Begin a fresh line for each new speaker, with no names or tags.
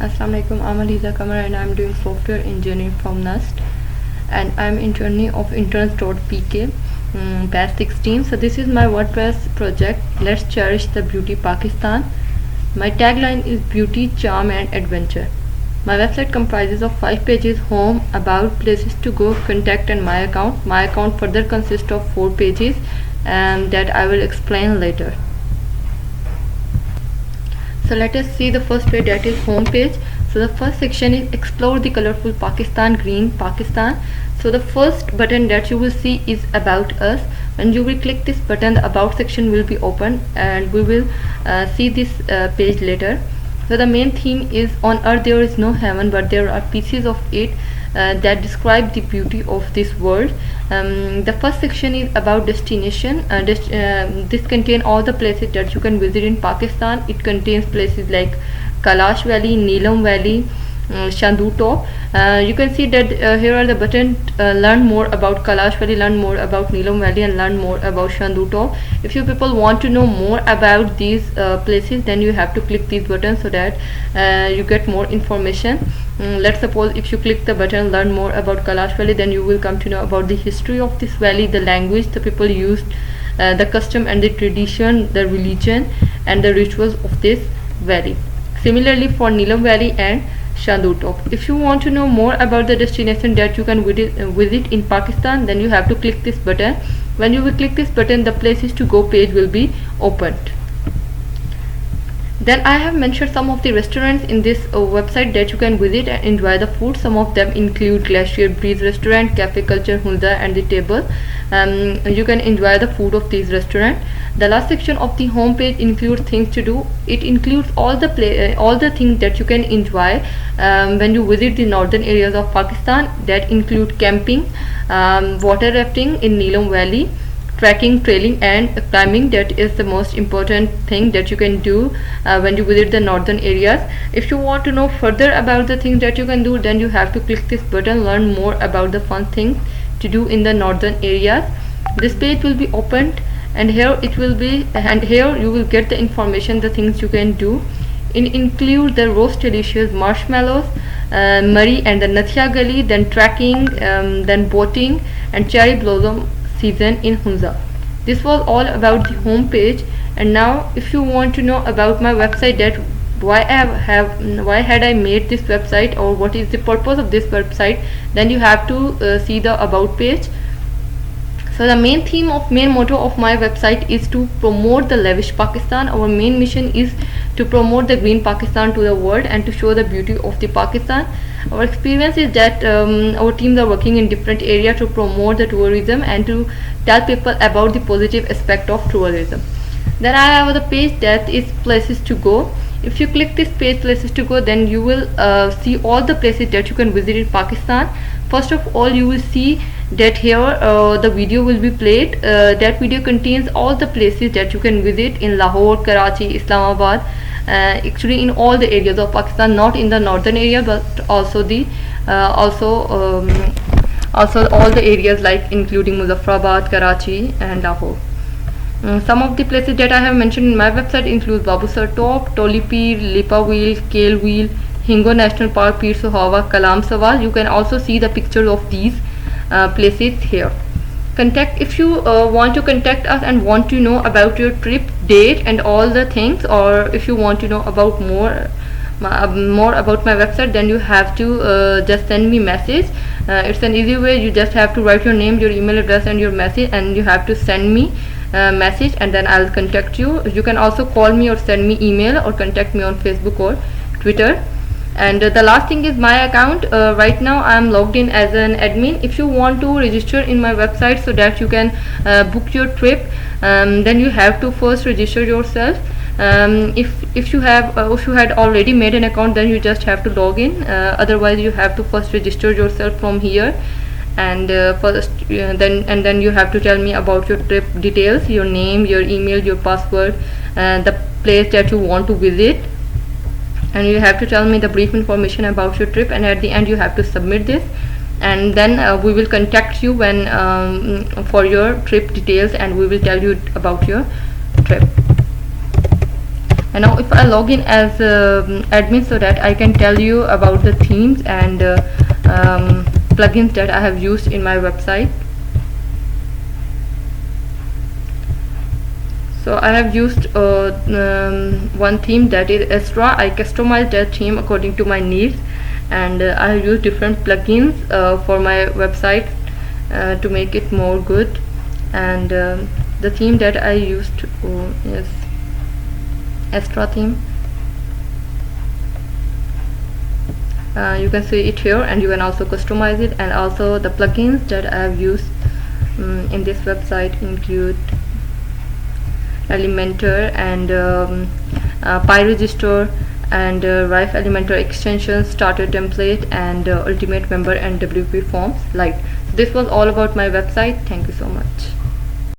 Assalamualaikum. I'm Aliza Kamar and I'm doing software engineering from NUST, and I'm in journey of interns.pk batch 16. So this is my WordPress project. Let's cherish the beauty Pakistan. My tagline is beauty, charm and adventure. My website comprises of 5 pages: home, about, places to go, contact and my account. My account further consists of 4 pages and that I will explain later. So let us see the first page, that is home page. So the first section is explore the colorful Pakistan, green Pakistan. So the first button that you will see is about us. When you will click this button, the about section will be open and we will see this page later. So the main theme is on earth there is no heaven, but there are pieces of it that describe the beauty of this world. The first section is about destination. This contains all the places that you can visit in Pakistan. It contains places like Kailash Valley, Neelam Valley, Shandu Top. You can see that here are the buttons: learn more about Kailash Valley, learn more about Neelam Valley and learn more about Shandu Top. If you people want to know more about these places, then you have to click these buttons so that you get more information. Let's suppose if you click the button learn more about Kailash Valley, then you will come to know about the history of this valley, the language the people used, the custom and the tradition, the religion and the rituals of this valley. Similarly for Neelam Valley and Shandu Top. If you want to know more about the destination that you can visit in Pakistan, then you have to click this button. When you will click this button, the places to go page will be opened. Then I have mentioned some of the restaurants in this website that you can visit and enjoy the food. Some of them include Glacier Breeze Restaurant, Cafe Culture, Hunza and The Table. You can enjoy the food of these restaurants. The last section of the home page includes things to do. It includes all the things that you can enjoy when you visit the northern areas of Pakistan. That include camping, water rafting in Neelam Valley, trekking, trailing and climbing. That is the most important thing that you can do when you visit the northern areas. If you want to know further about the things that you can do, then you have to click this button, learn more about the fun things to do in the northern areas. This page will be opened and here it will be, and here you will get the information, the things you can do. It include the roast delicious marshmallows, Murray and the Nathia Gully, then trekking, then boating and cherry blossom season in Hunza. This was all about the home page. And now if you want to know about my website, that why had I made this website or what is the purpose of this website, then you have to see the about page. So the main motto of my website is to promote the lavish Pakistan. Our main mission is to promote the green Pakistan to the world and to show the beauty of the Pakistan. Our experience is that our teams are working in different areas to promote the tourism and to tell people about the positive aspect of tourism. Then I have the page that is places to go. If you click this page places to go, then you will see all the places that you can visit in Pakistan. First of all, you will see that here the video will be played. That video contains all the places that you can visit in Lahore, Karachi, Islamabad, actually in all the areas of Pakistan, not in the northern area but also also all the areas like including Muzaffarabad, Karachi and Lahore. Some of the places that I have mentioned in my website include Babusar Top, Toli Pir, Lipa Wheel, Kale Wheel, Hingo National Park, Pir Suhawa, Kalam Sawal. You can also see the pictures of these places here. Contact, if you want to contact us and want to know about your trip, date and all the things, or if you want to know about more about my website, then you have to just send me message. It's an easy way. You just have to write your name, your email address and your message, and you have to send me message and then I'll contact you. You can also call me or send me email or contact me on Facebook or Twitter. And the last thing is my account. Right now I am logged in as an admin. If you want to register in my website so that you can book your trip, then you have to first register yourself. If you had already made an account, then you just have to log in. Otherwise you have to first register yourself from here, and then you have to tell me about your trip details, your name, your email, your password, the place that you want to visit, and you have to tell me the brief information about your trip, and at the end you have to submit this, and then we will contact you when for your trip details, and we will tell you about your trip. And now if I log in as admin, so that I can tell you about the themes and plugins that I have used in my website. So I have used one theme, that is Astra. I customized that theme according to my needs, and I have used different plugins for my website to make it more good. And the theme that I used is Astra theme. You can see it here, and you can also customize it. And also the plugins that I have used in this website include Elementor and PyRegister and Rife Elementor extension, starter template, and ultimate member and WP forms. Like, this was all about my website. Thank you so much.